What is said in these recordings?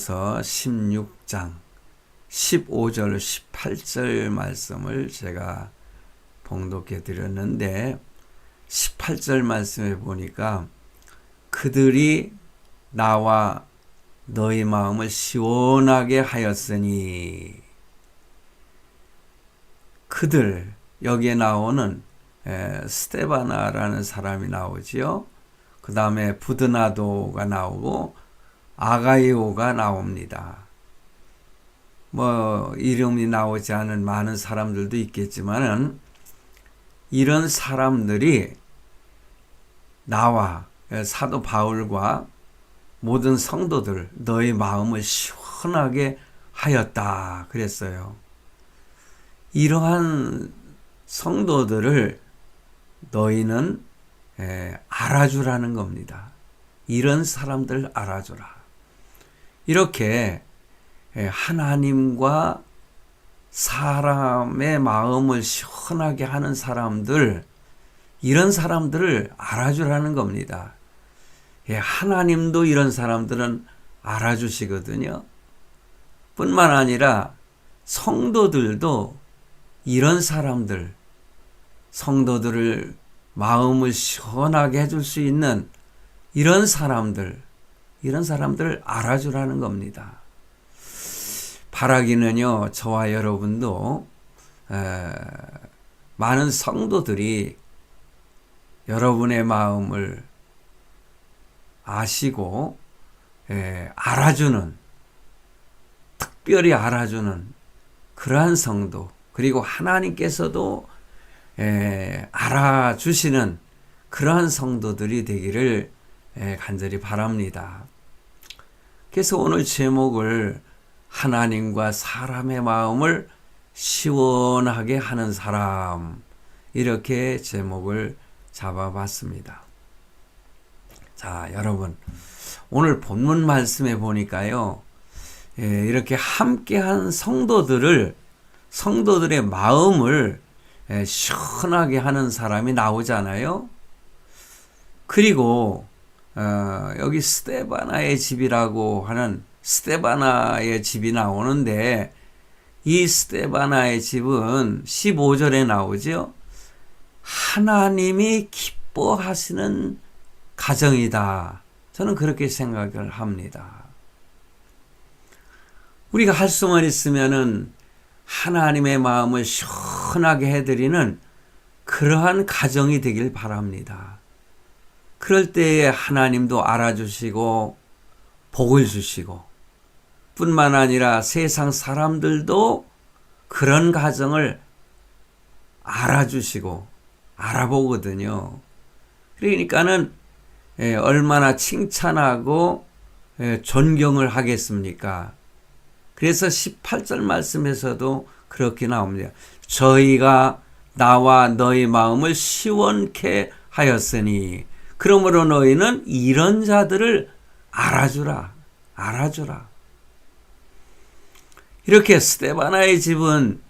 고린도전서 16장 15절 18절 말씀을 제가 봉독해 드렸는데 18절 말씀에 보니까 그들이 나와 너희 마음을 시원하게 하였으니, 그들, 여기에 나오는 스데바나라는 사람이 나오지요. 그 다음에 부드나도가 나오고 아가이오가 나옵니다. 이름이 나오지 않은 많은 사람들도 있겠지만은 이런 사람들이 나와 사도 바울과 모든 성도들 너희 마음을 시원하게 하였다 그랬어요. 이러한 성도들을 너희는 알아주라는 겁니다. 이런 사람들 알아주라. 이렇게 하나님과 사람의 마음을 시원하게 하는 사람들, 이런 사람들을 알아주라는 겁니다. 하나님도 이런 사람들은 알아주시거든요. 뿐만 아니라 성도들도 이런 사람들, 성도들을 마음을 시원하게 해줄 수 있는 이런 사람들 알아주라는 겁니다. 바라기는요, 저와 여러분도 많은 성도들이 여러분의 마음을 아시고 알아주는, 특별히 알아주는 그러한 성도, 그리고 하나님께서도 알아주시는 그러한 성도들이 되기를 간절히 바랍니다. 그래서 오늘 제목을 하나님과 사람의 마음을 시원하게 하는 사람, 이렇게 제목을 잡아봤습니다. 자, 여러분, 오늘 본문 말씀에 보니까요, 이렇게 함께한 성도들의 마음을 시원하게 하는 사람이 나오잖아요. 그리고 여기 스데바나의 집이라고 하는 스데바나의 집이 나오는데, 이 스데바나의 집은 15절에 나오죠. 하나님이 기뻐하시는 가정이다. 저는 그렇게 생각을 합니다. 우리가 할 수만 있으면은 하나님의 마음을 시원하게 해드리는 그러한 가정이 되길 바랍니다. 그럴 때에 하나님도 알아주시고 복을 주시고, 뿐만 아니라 세상 사람들도 그런 가정을 알아주시고 알아보거든요. 그러니까는 얼마나 칭찬하고 존경을 하겠습니까? 그래서 18절 말씀에서도 그렇게 나옵니다. 저희가 나와 너희 마음을 시원케 하였으니, 그러므로 너희는 이런 자들을 알아주라. 이렇게 스데바나의 집은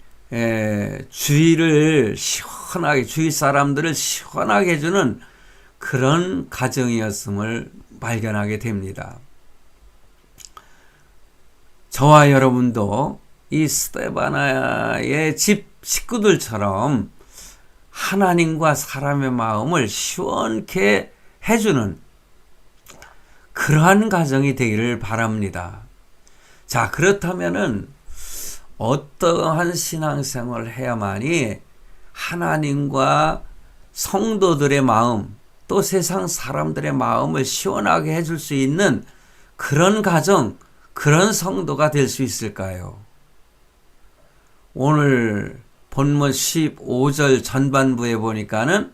주위를 시원하게, 주위 사람들을 시원하게 해주는 그런 가정이었음을 발견하게 됩니다. 저와 여러분도 이 스데바나의 집 식구들처럼 하나님과 사람의 마음을 시원케 해주는 그러한 가정이 되기를 바랍니다. 자, 그렇다면은 어떠한 신앙생활을 해야만이 하나님과 성도들의 마음, 또 세상 사람들의 마음을 시원하게 해줄 수 있는 그런 가정, 그런 성도가 될 수 있을까요? 오늘 본문 15절 전반부에 보니까는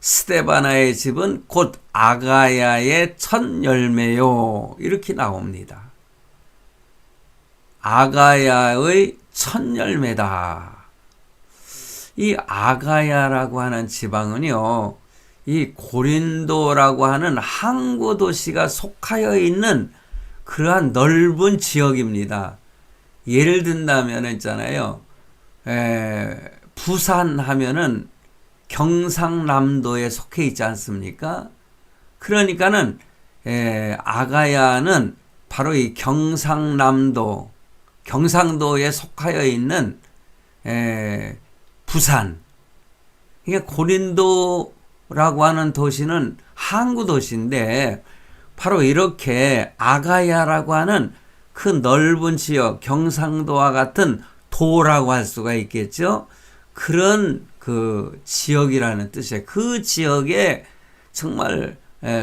스데바나의 집은 곧 아가야의 첫 열매요, 이렇게 나옵니다. 아가야의 첫 열매다. 이 아가야라고 하는 지방은요, 이 고린도라고 하는 항구 도시가 속하여 있는 그러한 넓은 지역입니다. 예를 든다면 있잖아요, 부산 하면은 경상남도에 속해 있지 않습니까? 그러니까는 아가야는 바로 이 경상도에 속하여 있는 부산. 이게 고린도라고 하는 도시는 항구 도시인데 바로 이렇게 아가야라고 하는 그 넓은 지역, 경상도와 같은 도라고 할 수가 있겠죠. 그런 그 지역이라는 뜻이에요. 그 지역에 정말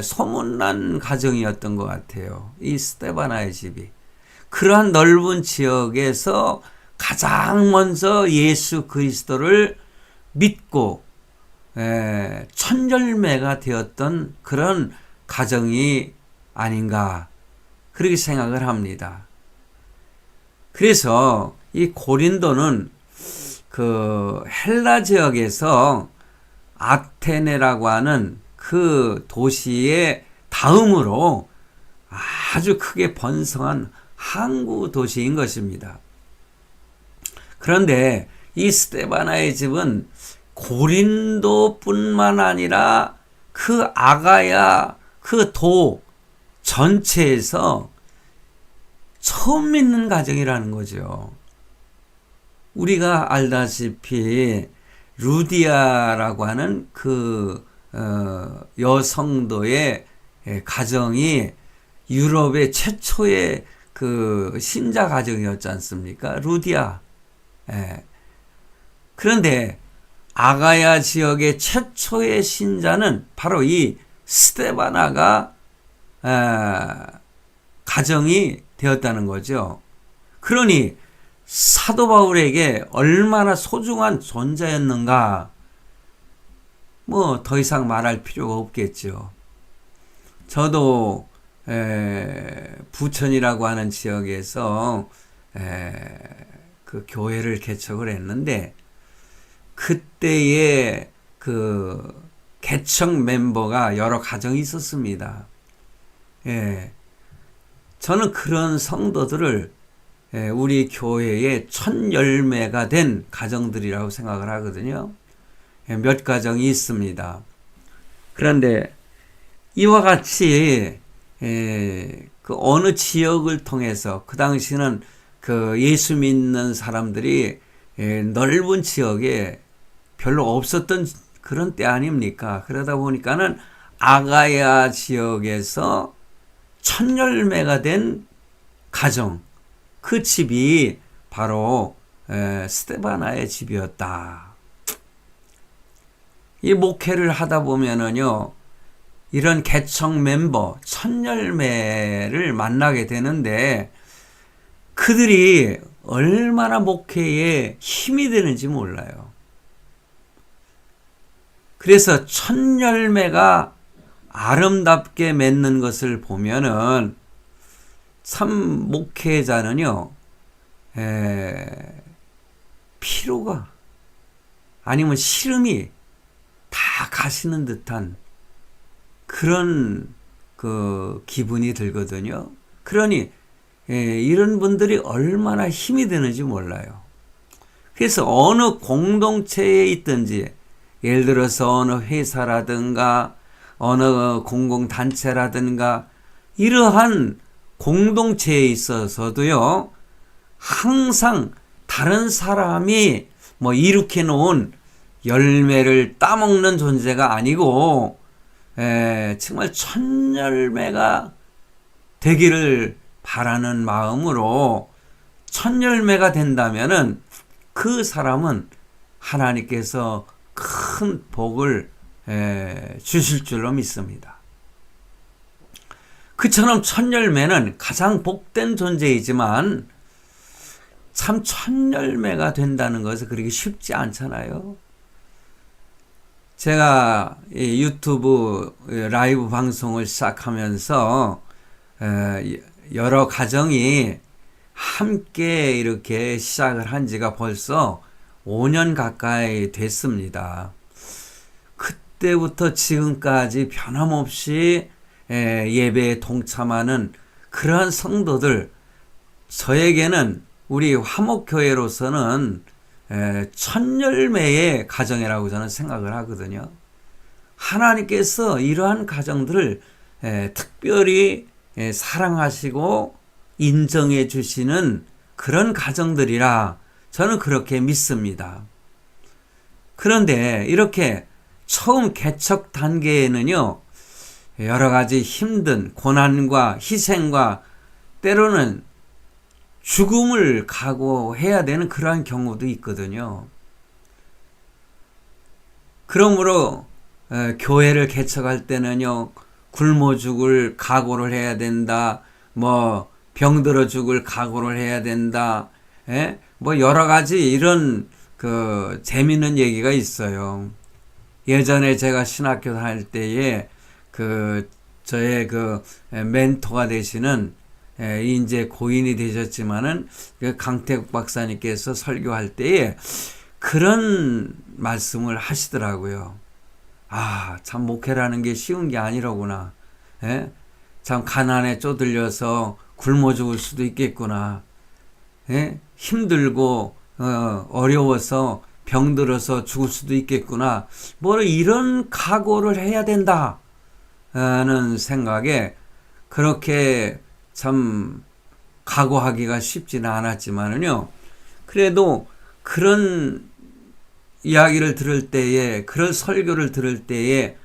소문난 가정이었던 것 같아요. 이 스데바나의 집이. 그러한 넓은 지역에서 가장 먼저 예수 그리스도를 믿고 천열매가 되었던 그런 가정이 아닌가 그렇게 생각을 합니다. 그래서 이 고린도는 그 헬라 지역에서 아테네라고 하는 그 도시의 다음으로 아주 크게 번성한 항구 도시인 것입니다. 그런데 이 스데바나의 집은 고린도뿐만 아니라 그 아가야 그 도 전체에서 처음 믿는 가정이라는 거죠. 우리가 알다시피 루디아라고 하는 그 여성도의 가정이 유럽의 최초의 그 신자 가정이었지 않습니까? 루디아. 그런데 아가야 지역의 최초의 신자는 바로 이 스데바나가 가정이 되었다는 거죠. 그러니 사도 바울에게 얼마나 소중한 존재였는가, 뭐 더 이상 말할 필요가 없겠죠. 저도 부천이라고 하는 지역에서 그 교회를 개척을 했는데 그때의 그 개척 멤버가 여러 가정이 있었습니다. 저는 그런 성도들을 우리 교회의 첫 열매가 된 가정들이라고 생각을 하거든요. 몇 가정이 있습니다. 그런데 이와 같이 그 어느 지역을 통해서 그 당시는 그 예수 믿는 사람들이 넓은 지역에 별로 없었던 그런 때 아닙니까? 그러다 보니까는 아가야 지역에서 첫 열매가 된 가정, 그 집이 바로 스데바나의 집이었다. 이 목회를 하다 보면은요, 이런 개척 멤버, 첫 열매를 만나게 되는데 그들이 얼마나 목회에 힘이 되는지 몰라요. 그래서 첫 열매가 아름답게 맺는 것을 보면은 참 목회자는요, 피로가 아니면 시름이 다 가시는 듯한 그런 그 기분이 들거든요. 그러니 이런 분들이 얼마나 힘이 되는지 몰라요. 그래서 어느 공동체에 있든지, 예를 들어서 어느 회사라든가 어느 공공단체라든가 이러한 공동체에 있어서도요, 항상 다른 사람이 뭐 일으켜 놓은 열매를 따먹는 존재가 아니고 정말 첫 열매가 되기를 바라는 마음으로 첫 열매가 된다면은 그 사람은 하나님께서 큰 복을 주실 줄로 믿습니다. 그처럼 첫 열매는 가장 복된 존재이지만 참 첫 열매가 된다는 것은 그렇게 쉽지 않잖아요. 제가 유튜브 라이브 방송을 시작하면서 여러 가정이 함께 이렇게 시작을 한 지가 벌써 5년 가까이 됐습니다. 그때부터 지금까지 변함없이 예배에 동참하는 그러한 성도들, 저에게는 우리 화목교회로서는 첫 열매의 가정이라고 저는 생각을 하거든요. 하나님께서 이러한 가정들을 특별히 사랑하시고 인정해 주시는 그런 가정들이라 저는 그렇게 믿습니다. 그런데 이렇게 처음 개척 단계에는요, 여러 가지 힘든 고난과 희생과 때로는 죽음을 각오해야 되는 그러한 경우도 있거든요. 그러므로 교회를 개척할 때는요, 굶어 죽을 각오를 해야 된다. 뭐 병들어 죽을 각오를 해야 된다. 뭐 여러 가지 이런 그 재미있는 얘기가 있어요. 예전에 제가 신학교 다닐 때에 저의 멘토가 되시는 이제 고인이 되셨지만은 그 강태국 박사님께서 설교할 때에 그런 말씀을 하시더라고요. 참 목회라는 게 쉬운 게 아니로구나. 참 가난에 쪼들려서 굶어 죽을 수도 있겠구나. 힘들고 어려워서 병들어서 죽을 수도 있겠구나. 뭐 이런 각오를 해야 된다는 생각에 그렇게 참 각오하기가 쉽지는 않았지만은요. 그래도 그런 이야기를 들을 때에, 그런 설교를 들을 때에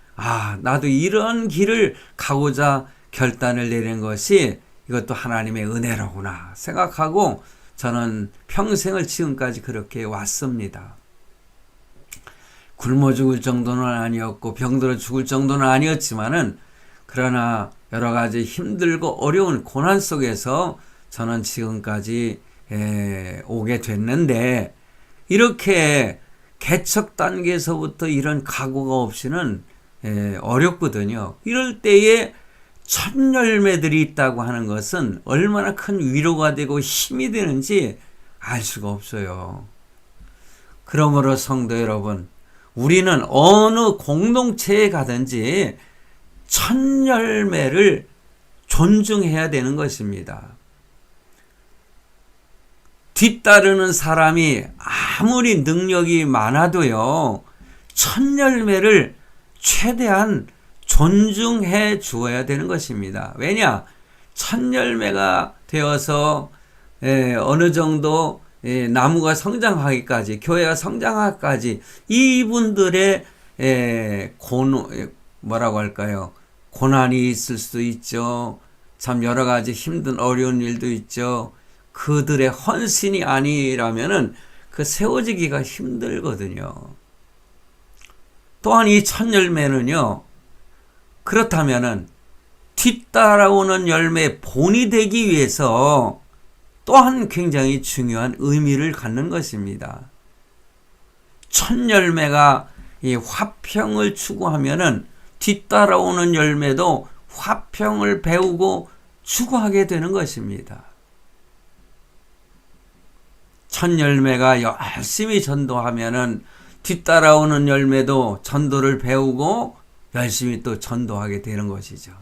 나도 이런 길을 가고자 결단을 내린 것이 이것도 하나님의 은혜로구나 생각하고 저는 평생을 지금까지 그렇게 왔습니다. 굶어 죽을 정도는 아니었고 병들어 죽을 정도는 아니었지만은 그러나 여러 가지 힘들고 어려운 고난 속에서 저는 지금까지 오게 됐는데, 이렇게 개척 단계에서부터 이런 각오가 없이는 어렵거든요. 이럴 때에 첫 열매들이 있다고 하는 것은 얼마나 큰 위로가 되고 힘이 되는지 알 수가 없어요. 그러므로 성도 여러분, 우리는 어느 공동체에 가든지 첫 열매를 존중해야 되는 것입니다. 뒤따르는 사람이 아무리 능력이 많아도요, 첫 열매를 최대한 존중해 주어야 되는 것입니다. 왜냐? 첫 열매가 되어서 어느 정도 나무가 성장하기까지, 교회가 성장하기까지 이분들의 뭐라고 할까요? 고난이 있을 수도 있죠. 참 여러 가지 힘든 어려운 일도 있죠. 그들의 헌신이 아니라면은 그 세워지기가 힘들거든요. 또한 이 첫 열매는요, 그렇다면은 뒤따라오는 열매의 본이 되기 위해서 또한 굉장히 중요한 의미를 갖는 것입니다. 첫 열매가 이 화평을 추구하면은 뒤따라오는 열매도 화평을 배우고 추구하게 되는 것입니다. 첫 열매가 열심히 전도하면은 뒤따라오는 열매도 전도를 배우고 열심히 또 전도하게 되는 것이죠.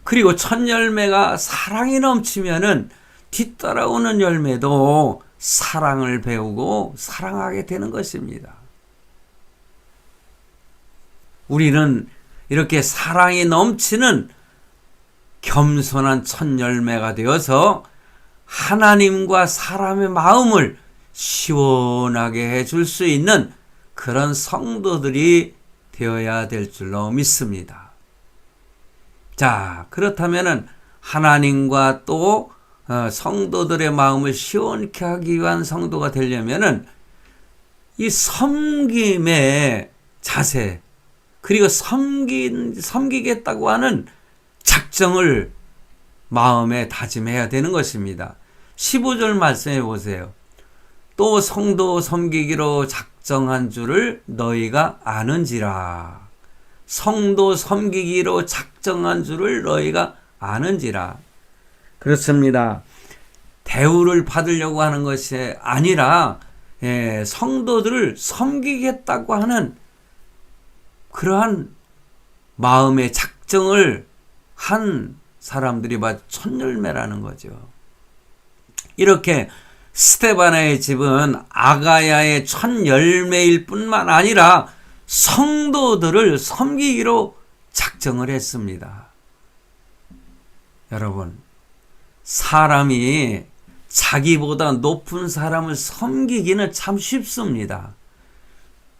그리고 첫 열매가 사랑이 넘치면은 뒤따라오는 열매도 사랑을 배우고 사랑하게 되는 것입니다. 우리는 이렇게 사랑이 넘치는 겸손한 첫 열매가 되어서 하나님과 사람의 마음을 시원하게 해줄 수 있는 그런 성도들이 되어야 될 줄로 믿습니다. 자, 그렇다면은 하나님과 또 성도들의 마음을 시원케 하기 위한 성도가 되려면은 이 섬김의 자세, 그리고 섬기겠다고 하는 작정을 마음에 다짐해야 되는 것입니다. 15절 말씀해 보세요. 또 성도 섬기기로 작정한 줄을 너희가 아는지라. 성도 섬기기로 작정한 줄을 너희가 아는지라. 그렇습니다. 대우를 받으려고 하는 것이 아니라 성도들을 섬기겠다고 하는 그러한 마음의 작정을 한 사람들이 바로 첫 열매라는 거죠. 이렇게 스데바나의 집은 아가야의 첫 열매일 뿐만 아니라 성도들을 섬기기로 작정을 했습니다. 여러분, 사람이 자기보다 높은 사람을 섬기기는 참 쉽습니다.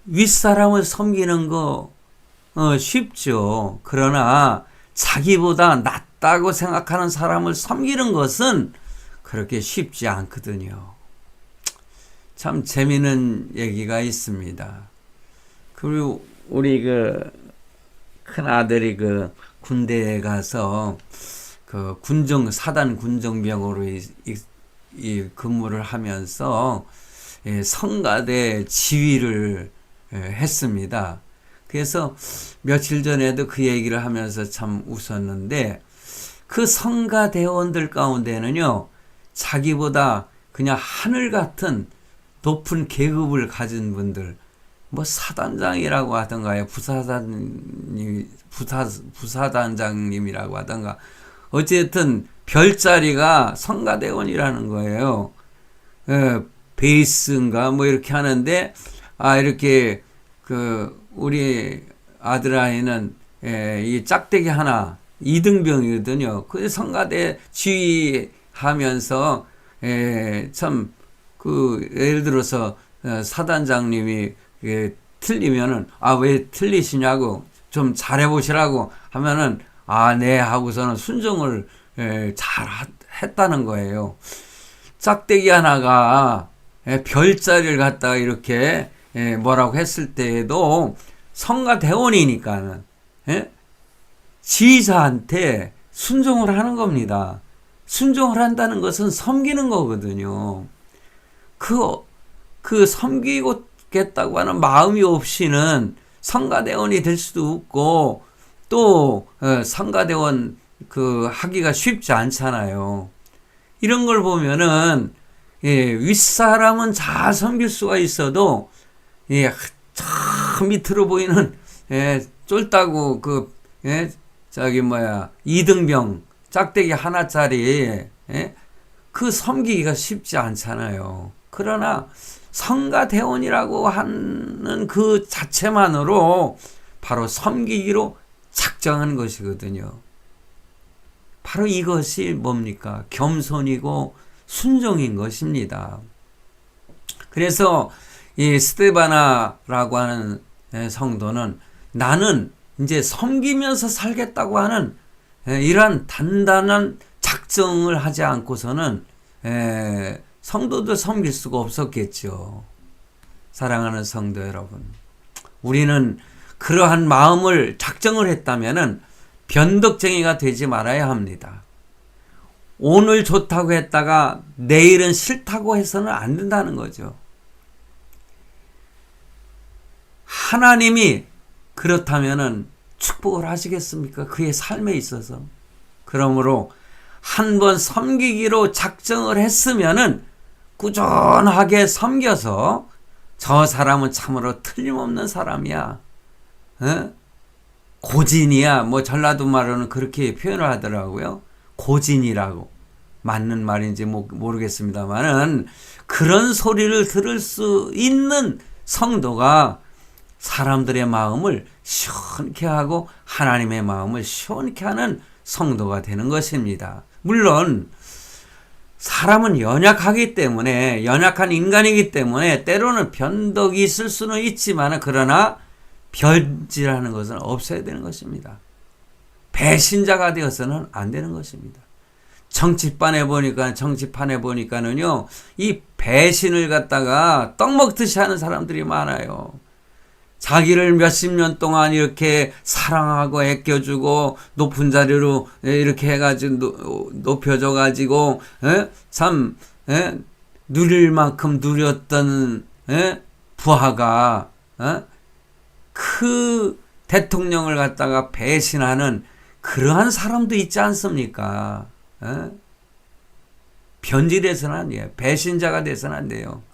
윗사람을 섬기는 거 쉽죠. 그러나 자기보다 낫다고 생각하는 사람을 섬기는 것은 그렇게 쉽지 않거든요. 참 재미있는 얘기가 있습니다. 그리고 우리 큰 아들이 군대에 가서 사단 군정병으로 근무를 하면서 성가대 지휘를 했습니다. 그래서 며칠 전에도 그 얘기를 하면서 참 웃었는데, 그 성가대원들 가운데는요, 자기보다 그냥 하늘 같은 높은 계급을 가진 분들, 뭐 사단장이라고 하던가요, 부사단장님이라고 하던가, 어쨌든 별자리가 성가대원이라는 거예요. 베이스인가 뭐 이렇게 하는데, 이렇게 우리 아들아이는 이 짝대기 하나 2등병이거든요. 그 성가대 지휘하면서 참 예를 들어서 사단장님이 틀리면은 왜 틀리시냐고 좀 잘해보시라고 하면은 네 하고서는 순종을 잘 했다는 거예요. 짝대기 하나가 별자리를 갖다가 이렇게 뭐라고 했을 때에도 성가대원이니까는 지휘자한테 순종을 하는 겁니다. 순종을 한다는 것은 섬기는 거거든요. 섬기겠다고 하는 마음이 없이는 성가대원이 될 수도 없고, 또 성가대원 하기가 쉽지 않잖아요. 이런 걸 보면은 윗사람은 잘 섬길 수가 있어도 저 밑으로 보이는 쫄다고 2등병 짝대기 하나짜리 섬기기가 쉽지 않잖아요. 그러나 성가대원이라고 하는 그 자체만으로 바로 섬기기로 작정한 것이거든요. 바로 이것이 뭡니까? 겸손이고 순종인 것입니다. 그래서 이 스데바나라고 하는 성도는 나는 이제 섬기면서 살겠다고 하는 이러한 단단한 작정을 하지 않고서는 성도들 섬길 수가 없었겠죠. 사랑하는 성도 여러분, 우리는 그러한 마음을 작정을 했다면은 변덕쟁이가 되지 말아야 합니다. 오늘 좋다고 했다가 내일은 싫다고 해서는 안 된다는 거죠. 하나님이 그렇다면은 축복을 하시겠습니까? 그의 삶에 있어서. 그러므로 한번 섬기기로 작정을 했으면은 꾸준하게 섬겨서 저 사람은 참으로 틀림없는 사람이야. 고진이야. 전라도 말로는 그렇게 표현을 하더라고요. 고진이라고. 맞는 말인지 모르겠습니다만은 그런 소리를 들을 수 있는 성도가 사람들의 마음을 시원케 하고 하나님의 마음을 시원케 하는 성도가 되는 것입니다. 물론 사람은 연약하기 때문에, 연약한 인간이기 때문에 때로는 변덕이 있을 수는 있지만, 그러나 변질하는 것은 없어야 되는 것입니다. 배신자가 되어서는 안 되는 것입니다. 정치판에 보니까는요, 이 배신을 갖다가 떡 먹듯이 하는 사람들이 많아요. 자기를 몇십 년 동안 이렇게 사랑하고 아껴주고 높은 자리로 이렇게 해가지고 높여줘가지고 누릴 만큼 누렸던 부하가 그 대통령을 갖다가 배신하는 그러한 사람도 있지 않습니까? 변질해서는 안 돼요. 배신자가 돼서는 안 돼요.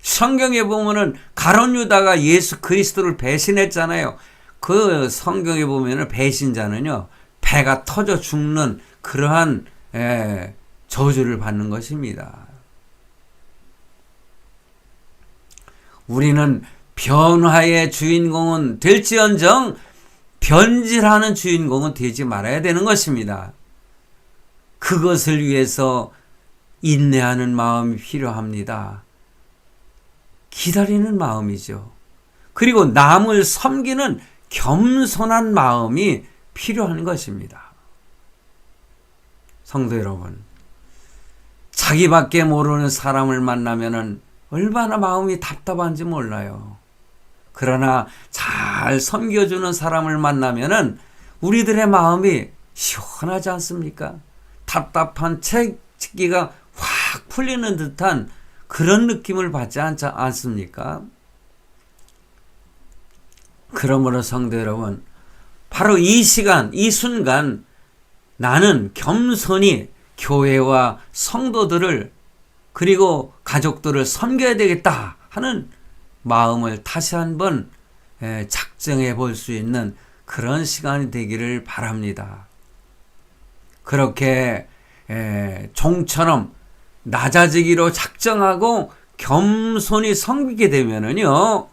성경에 보면은 가룟 유다가 예수 그리스도를 배신했잖아요. 그 성경에 보면은 배신자는요, 배가 터져 죽는 그러한 저주를 받는 것입니다. 우리는 변화의 주인공은 될지언정 변질하는 주인공은 되지 말아야 되는 것입니다. 그것을 위해서 인내하는 마음이 필요합니다. 기다리는 마음이죠. 그리고 남을 섬기는 겸손한 마음이 필요한 것입니다. 성도 여러분, 자기밖에 모르는 사람을 만나면은 얼마나 마음이 답답한지 몰라요. 그러나 잘 섬겨주는 사람을 만나면은 우리들의 마음이 시원하지 않습니까? 답답한 책기가 확 풀리는 듯한 그런 느낌을 받지 않습니까? 그러므로 성도 여러분, 바로 이 시간, 이 순간 나는 겸손히 교회와 성도들을 그리고 가족들을 섬겨야 되겠다 하는 마음을 다시 한번 작정해 볼 수 있는 그런 시간이 되기를 바랍니다. 그렇게 종처럼 낮아지기로 작정하고 겸손히 섬기게 되면은요,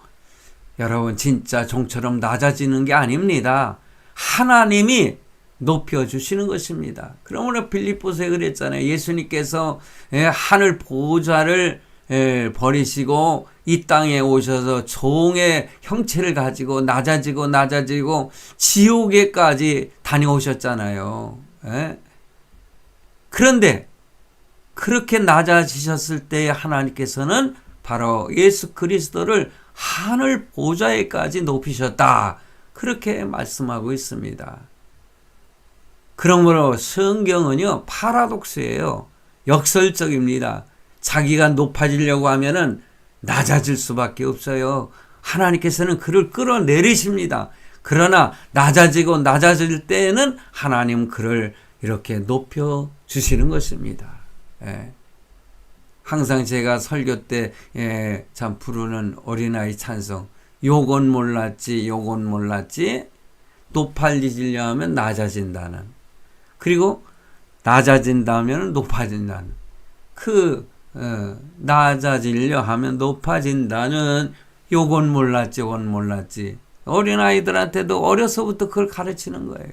여러분 진짜 종처럼 낮아지는 게 아닙니다. 하나님이 높여주시는 것입니다. 그러므로 빌립보서에 그랬잖아요. 예수님께서 하늘 보좌를 버리시고 이 땅에 오셔서 종의 형체를 가지고 낮아지고 지옥에까지 다녀오셨잖아요. 그런데 그렇게 낮아지셨을 때 하나님께서는 바로 예수 그리스도를 하늘 보좌에까지 높이셨다. 그렇게 말씀하고 있습니다. 그러므로 성경은요, 파라독스예요. 역설적입니다. 자기가 높아지려고 하면은 낮아질 수밖에 없어요. 하나님께서는 그를 끌어내리십니다. 그러나 낮아질 때에는 하나님 그를 이렇게 높여주시는 것입니다. 항상 제가 설교 때 참 부르는 어린아이 찬송, 요건 몰랐지 높아지려 하면 낮아진다는, 그리고 낮아진다면 높아진다는, 낮아지려 하면 높아진다는 요건 몰랐지 어린아이들한테도 어려서부터 그걸 가르치는 거예요.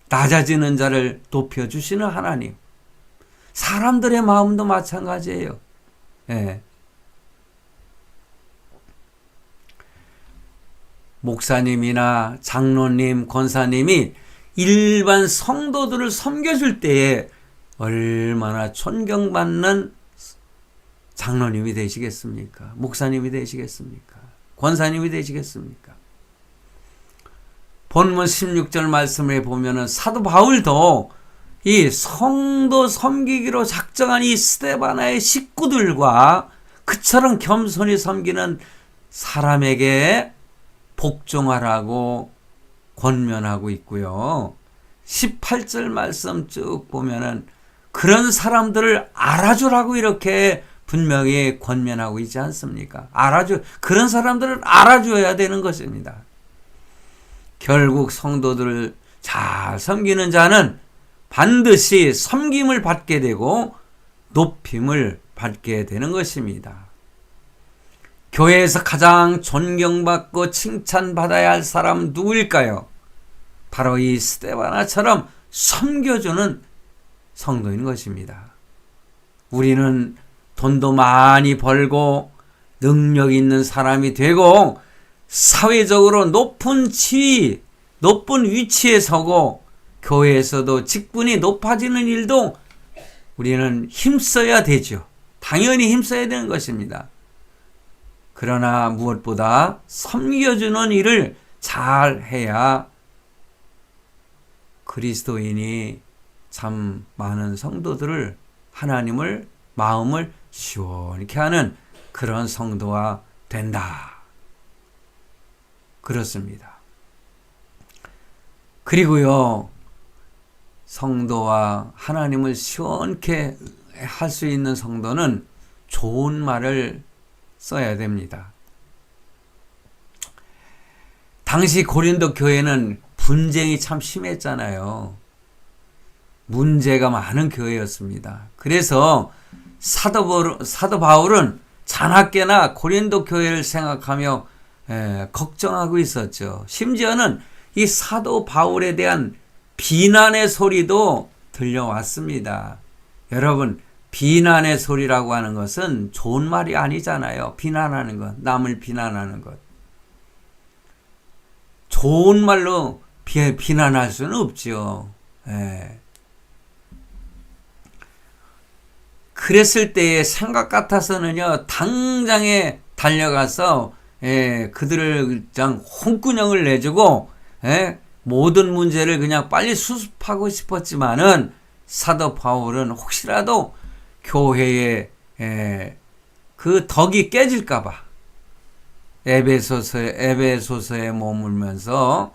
낮아지는 자를 높여주시는 하나님. 사람들의 마음도 마찬가지예요. 목사님이나 장로님, 권사님이 일반 성도들을 섬겨줄 때에 얼마나 존경받는 장로님이 되시겠습니까? 목사님이 되시겠습니까? 권사님이 되시겠습니까? 본문 16절 말씀에 보면은 사도 바울도 이 성도 섬기기로 작정한 이 스데바나의 식구들과 그처럼 겸손히 섬기는 사람에게 복종하라고 권면하고 있고요. 18절 말씀 쭉 보면은 그런 사람들을 알아주라고 이렇게 분명히 권면하고 있지 않습니까? 그런 사람들을 알아줘야 되는 것입니다. 결국 성도들을 잘 섬기는 자는 반드시 섬김을 받게 되고 높임을 받게 되는 것입니다. 교회에서 가장 존경받고 칭찬받아야 할 사람 누구일까요? 바로 이 스데바나처럼 섬겨주는 성도인 것입니다. 우리는 돈도 많이 벌고 능력 있는 사람이 되고 사회적으로 높은 지위, 높은 위치에 서고 교회에서도 직분이 높아지는 일도 우리는 힘써야 되죠. 당연히 힘써야 되는 것입니다. 그러나 무엇보다 섬겨주는 일을 잘 해야 그리스도인이 참 많은 성도들을, 하나님을 마음을 시원케 하는 그런 성도가 된다. 그렇습니다. 그리고요, 성도와 하나님을 시원케 할 수 있는 성도는 좋은 말을 써야 됩니다. 당시 고린도 교회는 분쟁이 참 심했잖아요. 문제가 많은 교회였습니다. 그래서 사도 바울은 자나깨나 고린도 교회를 생각하며 걱정하고 있었죠. 심지어는 이 사도 바울에 대한 비난의 소리도 들려왔습니다. 여러분, 비난의 소리라고 하는 것은 좋은 말이 아니잖아요. 비난하는 것, 남을 비난하는 것. 좋은 말로 비난할 수는 없죠. 예. 그랬을 때의 생각 같아서는요, 당장에 달려가서 그들을 그냥 홍군형을 내주고 모든 문제를 그냥 빨리 수습하고 싶었지만은 사도 바울은 혹시라도 교회의 그 덕이 깨질까봐 에베소서에 머물면서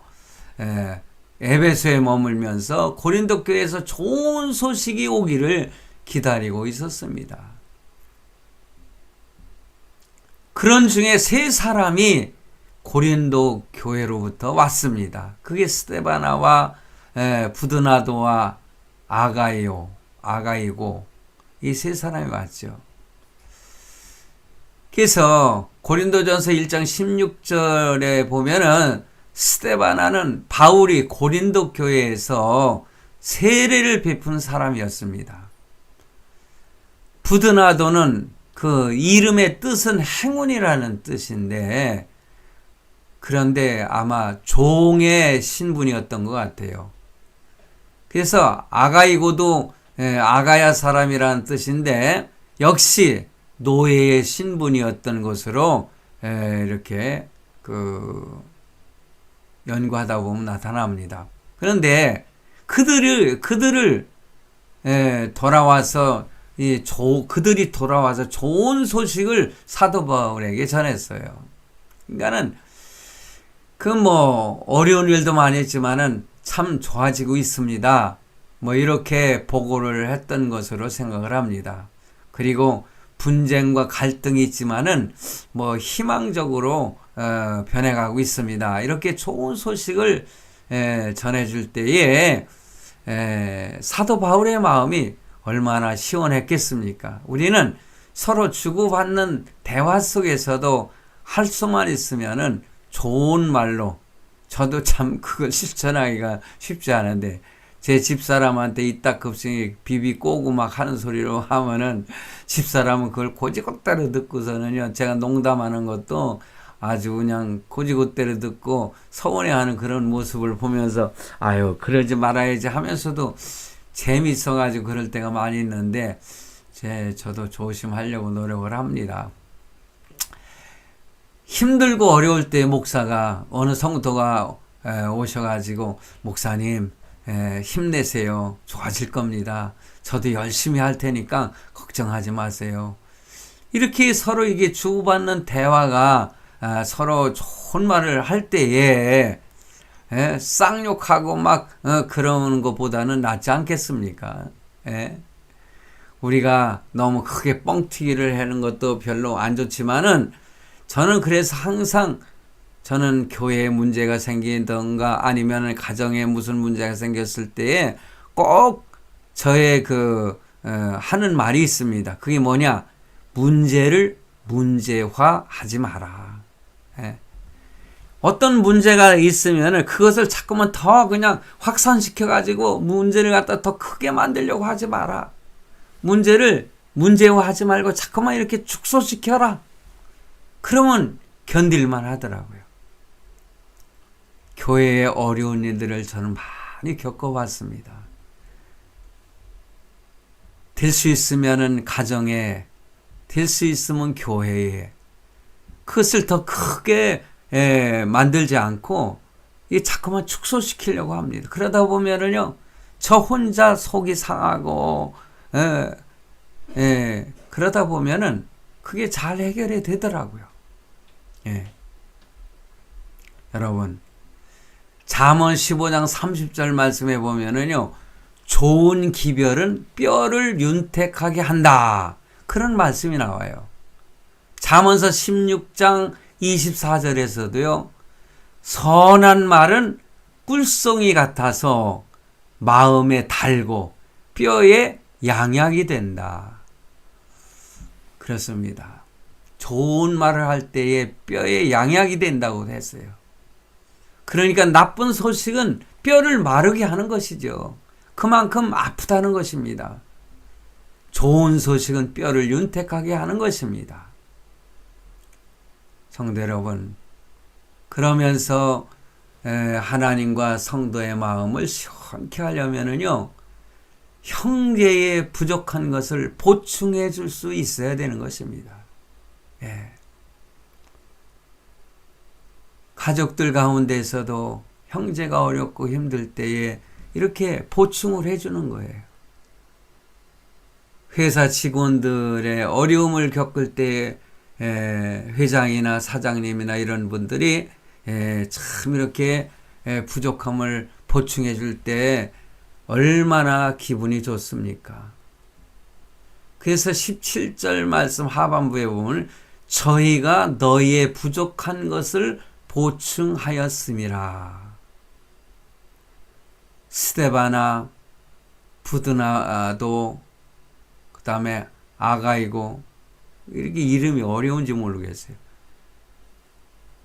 고린도 교회에서 좋은 소식이 오기를 기다리고 있었습니다. 그런 중에 세 사람이 고린도 교회로부터 왔습니다. 그게 스데바나와 부드나도와 아가이고 이 세 사람이 왔죠. 그래서 고린도전서 1장 16절에 보면은 스데바나는 바울이 고린도 교회에서 세례를 베푼 사람이었습니다. 부드나도는 그 이름의 뜻은 행운이라는 뜻인데, 그런데 아마 종의 신분이었던 것 같아요. 그래서 아가이고도 아가야 사람이라는 뜻인데 역시 노예의 신분이었던 것으로 이렇게 연구하다 보면 나타납니다. 그런데 그들을 그들이 돌아와서 좋은 소식을 사도 바울에게 전했어요. 그러니까는 어려운 일도 많이 했지만은 참 좋아지고 있습니다. 이렇게 보고를 했던 것으로 생각을 합니다. 그리고 분쟁과 갈등이 있지만은 희망적으로 변해가고 있습니다. 이렇게 좋은 소식을 전해줄 때에 사도 바울의 마음이 얼마나 시원했겠습니까? 우리는 서로 주고받는 대화 속에서도 할 수만 있으면은 좋은 말로, 저도 참 그걸 실천하기가 쉽지 않은데 제 집사람한테 이따금씩 비비 꼬고 막 하는 소리로 하면은 집사람은 그걸 고지고대로 듣고서는요, 제가 농담하는 것도 아주 그냥 고지고대로 듣고 서운해하는 그런 모습을 보면서 아유 그러지 말아야지 하면서도 재미있어가지고 그럴 때가 많이 있는데 저도 조심하려고 노력을 합니다. 힘들고 어려울 때 목사가, 어느 성도가 오셔가지고 목사님 힘내세요. 좋아질 겁니다. 저도 열심히 할 테니까 걱정하지 마세요. 이렇게 서로 이게 주고받는 대화가 서로 좋은 말을 할 때에 쌍욕하고 막 그러는 것보다는 낫지 않겠습니까? 우리가 너무 크게 뻥튀기를 하는 것도 별로 안 좋지만은 저는 그래서 항상 저는 교회에 문제가 생기던가 아니면 가정에 무슨 문제가 생겼을 때에 꼭 저의 하는 말이 있습니다. 그게 뭐냐? 문제를 문제화하지 마라. 어떤 문제가 있으면 그것을 자꾸만 더 그냥 확산시켜가지고 문제를 갖다 더 크게 만들려고 하지 마라. 문제를 문제화하지 말고 자꾸만 이렇게 축소시켜라. 그러면 견딜만 하더라고요. 교회의 어려운 일들을 저는 많이 겪어봤습니다. 될 수 있으면은 가정에, 될 수 있으면 교회에, 그것을 더 크게 만들지 않고 자꾸만 축소시키려고 합니다. 그러다 보면은요, 저 혼자 속이 상하고 그러다 보면은 그게 잘 해결이 되더라고요. 여러분, 잠언 15장 30절 말씀에 보면은요, 좋은 기별은 뼈를 윤택하게 한다. 그런 말씀이 나와요. 잠언서 16장 24절에서도요, 선한 말은 꿀송이 같아서 마음에 달고 뼈에 양약이 된다. 그렇습니다. 좋은 말을 할 때에 뼈에 양약이 된다고 했어요. 그러니까 나쁜 소식은 뼈를 마르게 하는 것이죠. 그만큼 아프다는 것입니다. 좋은 소식은 뼈를 윤택하게 하는 것입니다. 성도 여러분, 그러면서 하나님과 성도의 마음을 시원케 하려면은요, 형제의 부족한 것을 보충해 줄 수 있어야 되는 것입니다. 예. 가족들 가운데서도 형제가 어렵고 힘들 때에 이렇게 보충을 해주는 거예요. 회사 직원들의 어려움을 겪을 때 회장이나 사장님이나 이런 분들이 참 이렇게 부족함을 보충해 줄 때 얼마나 기분이 좋습니까? 그래서 17절 말씀 하반부에 보면 저희가 너희의 부족한 것을 보충하였음이라. 스데바나 부드나도 그 다음에 아가이고 이렇게 이름이 어려운지 모르겠어요.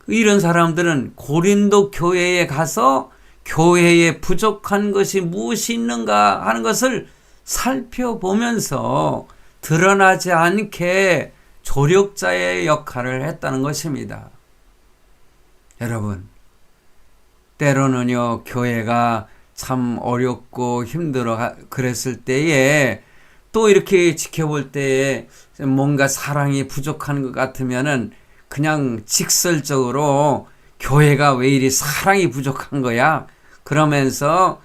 이런 사람들은 고린도 교회에 가서 교회에 부족한 것이 무엇이 있는가 하는 것을 살펴보면서 드러나지 않게 조력자의 역할을 했다는 것입니다. 여러분, 때로는요, 교회가 참 어렵고 힘들어 그랬을 때에 또 이렇게 지켜볼 때에 뭔가 사랑이 부족한 것 같으면은 그냥 직설적으로 교회가 왜 이리 사랑이 부족한 거야? 그러면서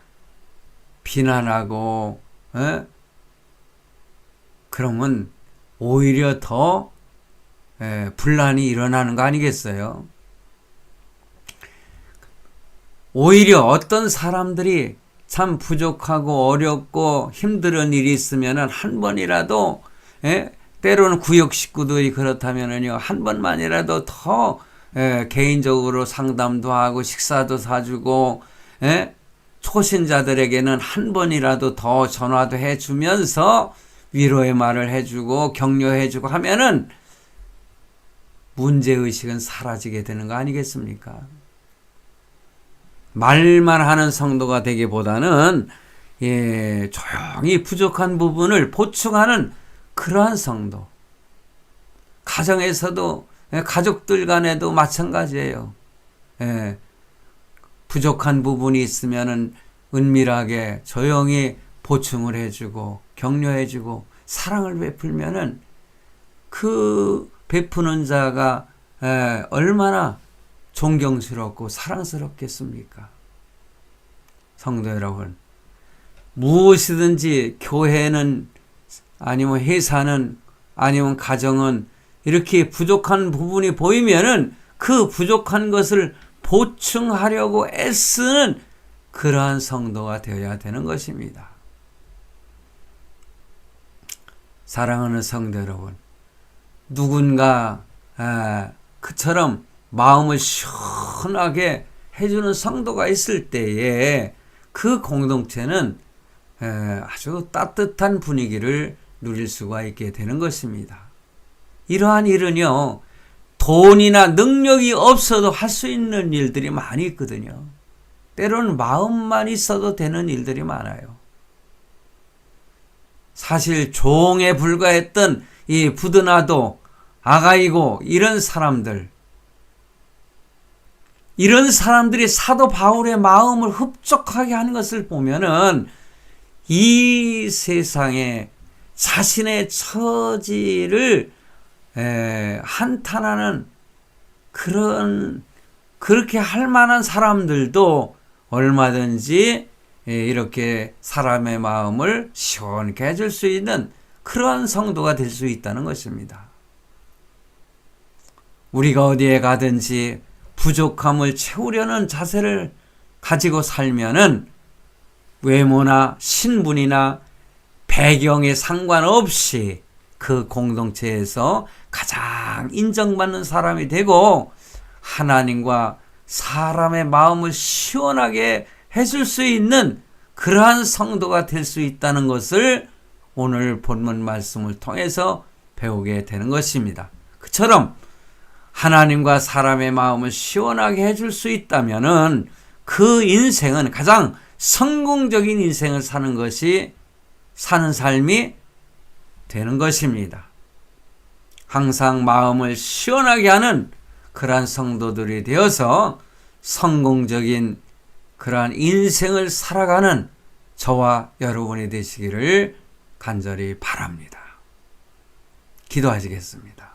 비난하고, 그러면 오히려 더 분란이 일어나는 거 아니겠어요? 오히려 어떤 사람들이 참 부족하고 어렵고 힘든 일이 있으면은 한 번이라도, 때로는 구역 식구들이 그렇다면은요, 한 번만이라도 더 개인적으로 상담도 하고 식사도 사주고, 초신자들에게는 한 번이라도 더 전화도 해주면서 위로의 말을 해주고 격려해주고 하면은 문제의식은 사라지게 되는 거 아니겠습니까? 말만 하는 성도가 되기보다는 조용히 부족한 부분을 보충하는 그러한 성도. 가정에서도 가족들 간에도 마찬가지예요. 부족한 부분이 있으면은 은밀하게 조용히 보충을 해주고 격려해주고 사랑을 베풀면은 그 베푸는 자가 얼마나 존경스럽고 사랑스럽겠습니까? 성도 여러분, 무엇이든지 교회는 아니면 회사는 아니면 가정은 이렇게 부족한 부분이 보이면은 그 부족한 것을 보충하려고 애쓰는 그러한 성도가 되어야 되는 것입니다. 사랑하는 성도 여러분, 누군가 그처럼 마음을 시원하게 해주는 성도가 있을 때에 그 공동체는 아주 따뜻한 분위기를 누릴 수가 있게 되는 것입니다. 이러한 일은요, 돈이나 능력이 없어도 할 수 있는 일들이 많이 있거든요. 때로는 마음만 있어도 되는 일들이 많아요. 사실 종에 불과했던 이 부드나도 아가이고 이런 사람들이 사도 바울의 마음을 흡족하게 하는 것을 보면은 이 세상에 자신의 처지를 한탄하는 그렇게 할 만한 사람들도 얼마든지 이렇게 사람의 마음을 시원케 해줄 수 있는 그러한 성도가 될 수 있다는 것입니다. 우리가 어디에 가든지 부족함을 채우려는 자세를 가지고 살면은 외모나 신분이나 배경에 상관없이 그 공동체에서 가장 인정받는 사람이 되고 하나님과 사람의 마음을 시원하게 해줄 수 있는 그러한 성도가 될 수 있다는 것을 오늘 본문 말씀을 통해서 배우게 되는 것입니다. 그처럼 하나님과 사람의 마음을 시원하게 해줄 수 있다면은 그 인생은 가장 성공적인 인생을 사는 삶이 되는 것입니다. 항상 마음을 시원하게 하는 그러한 성도들이 되어서 성공적인 그러한 인생을 살아가는 저와 여러분이 되시기를 간절히 바랍니다. 기도하시겠습니다.